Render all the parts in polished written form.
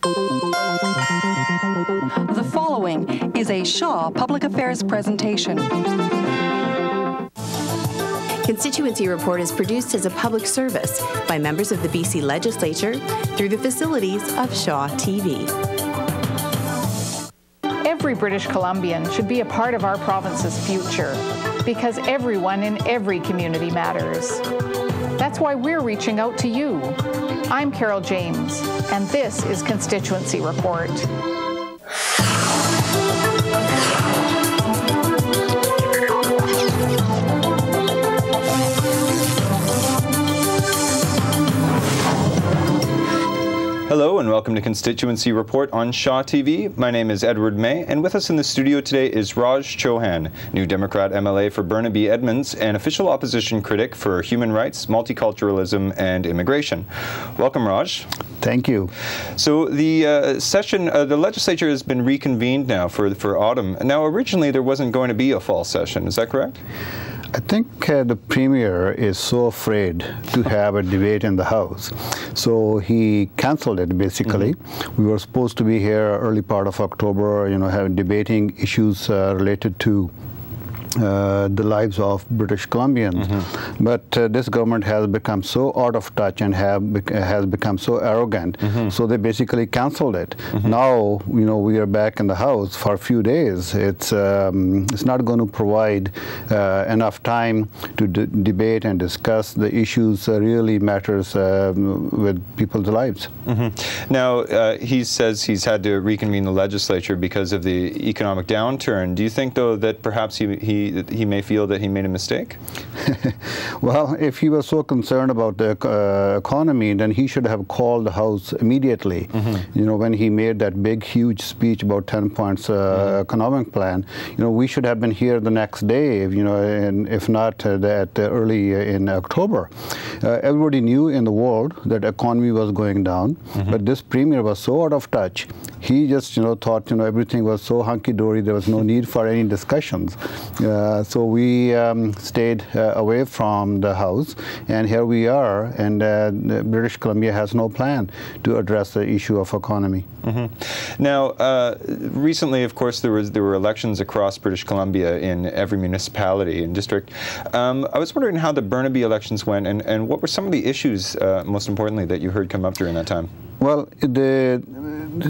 The following is a Shaw Public Affairs presentation. Constituency Report is produced as a public service by members of the BC Legislature through the facilities of Shaw TV. Every British Columbian should be a part of our province's future because everyone in every community matters. That's why we're reaching out to you. I'm Carol James, and this is Constituency Report. Hello and welcome to Constituency Report on Shaw TV. My name is Edward May, and with us in the studio today is Raj Chouhan, New Democrat MLA for Burnaby Edmonds and official opposition critic for human rights, multiculturalism and immigration. Welcome, Raj. Thank you. So the the legislature has been reconvened now for autumn. Now originally there wasn't going to be a fall session, is that correct? I think the Premier is so afraid to have a debate in the House, so he cancelled it basically. We were supposed to be here early part of October, having debating issues related to the lives of British Columbians, but this government has become so out of touch and has become so arrogant, so they basically cancelled it. Now, we are back in the House for a few days. It's not going to provide enough time to debate and discuss the issues really matters with people's lives. Now, he says he's had to reconvene the legislature because of the economic downturn. Do you think, though, that perhaps he may feel that he made a mistake? Well, if he was so concerned about the economy, then he should have called the House immediately. When he made that big, huge speech about 10 points economic plan, we should have been here the next day, and if not that early in October. Everybody knew in the world that economy was going down, but this Premier was so out of touch. He just, thought, everything was so hunky-dory, there was no need for any discussions. So we stayed away from the House, and here we are, and British Columbia has no plan to address the issue of economy. Now, recently, of course, there were elections across British Columbia in every municipality and district. I was wondering how the Burnaby elections went, and what were some of the issues, most importantly, that you heard come up during that time? Well, the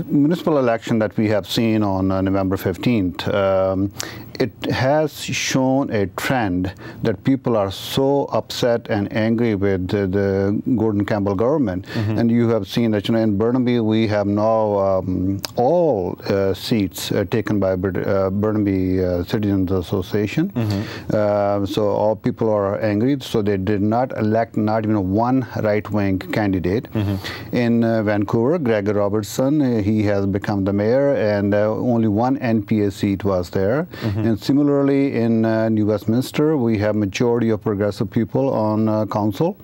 municipal election that we have seen on November 15th, it has shown a trend that people are so upset and angry with the Gordon Campbell government. And you have seen that, in Burnaby, we have now all seats taken by Burnaby Citizens Association. So all people are angry, so they did not elect not even one right-wing candidate. In Vancouver, Greg Robertson, he has become the mayor, and only one NPA seat was there. And similarly, in New Westminster, we have majority of progressive people on council.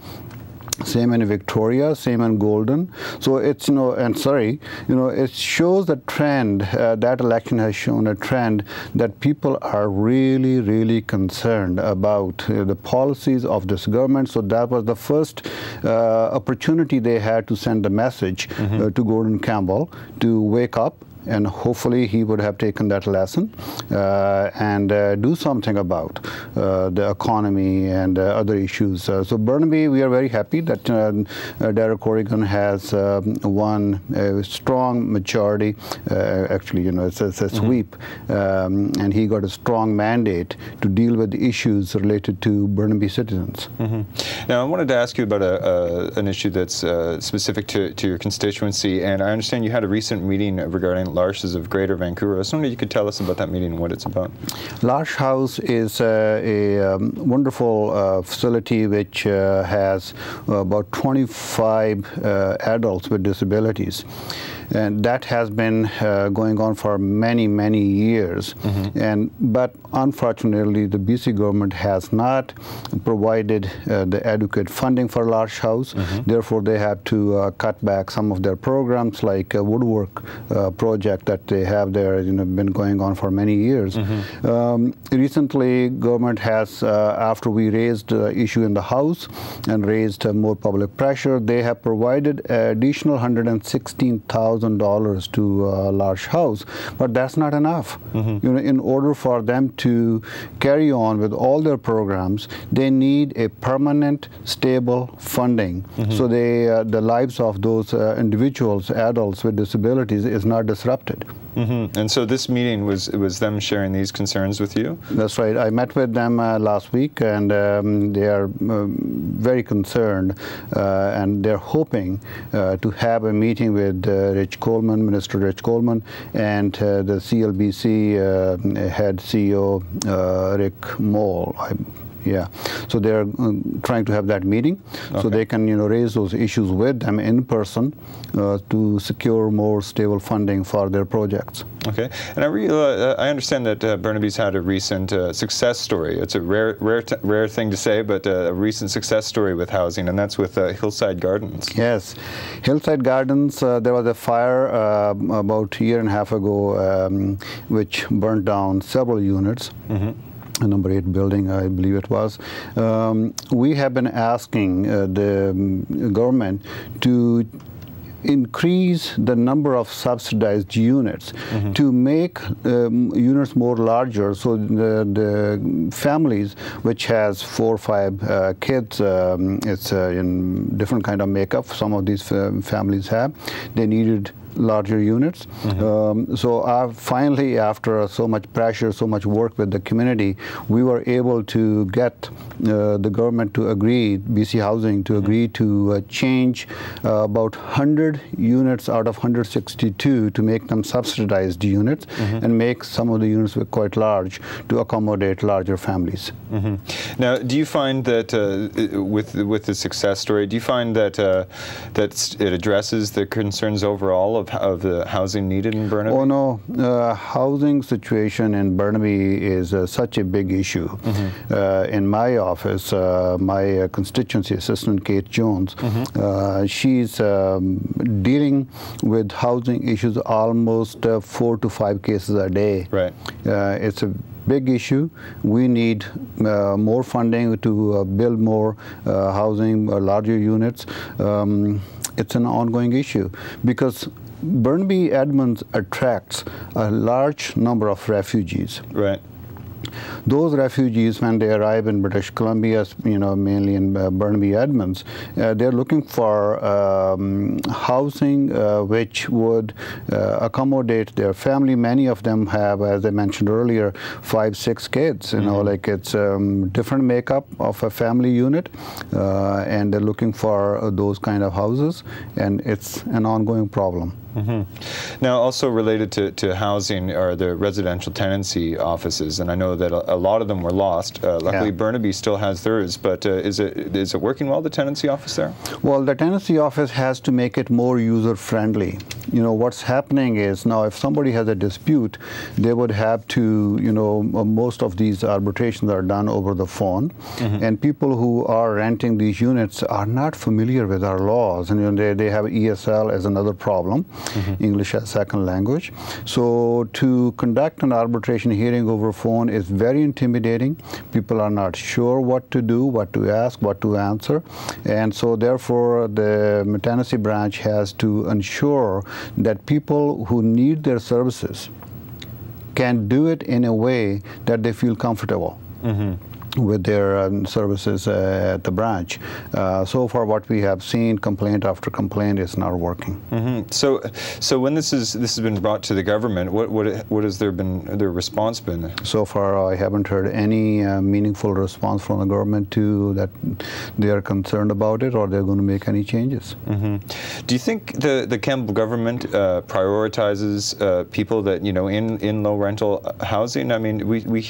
Same in Victoria, same in Golden. So it's, and Surrey, it shows the trend, that election has shown a trend that people are really, really concerned about the policies of this government. So that was the first opportunity they had to send a message to Gordon Campbell to wake up. And hopefully he would have taken that lesson and do something about the economy and other issues. So Burnaby, we are very happy that Derek Corrigan has won a strong majority. Actually, it's a sweep, and he got a strong mandate to deal with the issues related to Burnaby citizens. Now, I wanted to ask you about an issue that's specific to your constituency, and I understand you had a recent meeting regarding L'Arches of Greater Vancouver. I was wondering if you could tell us about that meeting and what it's about. L'Arche House is a wonderful facility which has about 25 adults with disabilities. And that has been going on for many, many years. But unfortunately, the BC government has not provided the adequate funding for large house. Therefore, they have to cut back some of their programs, like a woodwork project that they have there, been going on for many years. Recently, government has, after we raised the issue in the House and raised more public pressure, they have provided additional $116,000 to a large house, but that's not enough. In order for them to carry on with all their programs, they need a permanent, stable funding, so the lives of those individuals, adults with disabilities, is not disrupted. And so this meeting was them sharing these concerns with you? That's right. I met with them last week, and they are very concerned, and they're hoping to have a meeting with Minister Rich Coleman, and the CLBC head CEO, Rick Moll. Yeah, so they're trying to have that meeting, so they can raise those issues with them in person to secure more stable funding for their projects. Okay, and I understand that Burnaby's had a recent success story. It's a rare thing to say, but a recent success story with housing, and that's with Hillside Gardens. Yes, Hillside Gardens. There was a fire about a year and a half ago, which burnt down several units. Number 8 building, I believe it was. We have been asking the government to increase the number of subsidized units to make units more larger, so the families which has 4 or 5 kids, it's in different kind of makeup some of these families have, they needed larger units. So finally, after so much pressure, so much work with the community, we were able to get the government to agree, BC Housing to agree to change about 100 units out of 162 to make them subsidized units, and make some of the units quite large to accommodate larger families. Now, do you find that with the success story, do you find that that it addresses the concerns overall of the housing needed in Burnaby? Oh no, housing situation in Burnaby is such a big issue. In my office, my constituency assistant, Kate Jones, she's dealing with housing issues almost 4 to 5 cases a day. Right. It's a big issue. We need more funding to build more housing, larger units. It's an ongoing issue because Burnaby Edmonds attracts a large number of refugees. Right. Those refugees, when they arrive in British Columbia, mainly in Burnaby Edmonds, they're looking for housing which would accommodate their family. Many of them have, as I mentioned earlier, 5, 6 kids. Like it's different makeup of a family unit, and they're looking for those kind of houses, and it's an ongoing problem. Now, also related to housing are the residential tenancy offices, and I know that a lot of them were lost. Luckily, Burnaby still has theirs, but is it working well, the tenancy office there? Well, the tenancy office has to make it more user-friendly. What's happening is now if somebody has a dispute, they would have to, most of these arbitrations are done over the phone, and people who are renting these units are not familiar with our laws, and they have ESL as another problem. English as second language. So to conduct an arbitration hearing over phone is very intimidating. People are not sure what to do, what to ask, what to answer. And so therefore the tenancy branch has to ensure that people who need their services can do it in a way that they feel comfortable with their services at the branch. So far, what we have seen, complaint after complaint, is not working. So when this has been brought to the government, what has their response been? So far, I haven't heard any meaningful response from the government to that they are concerned about it or they're going to make any changes. Do you think the Campbell government prioritizes people that in low rental housing? I mean, we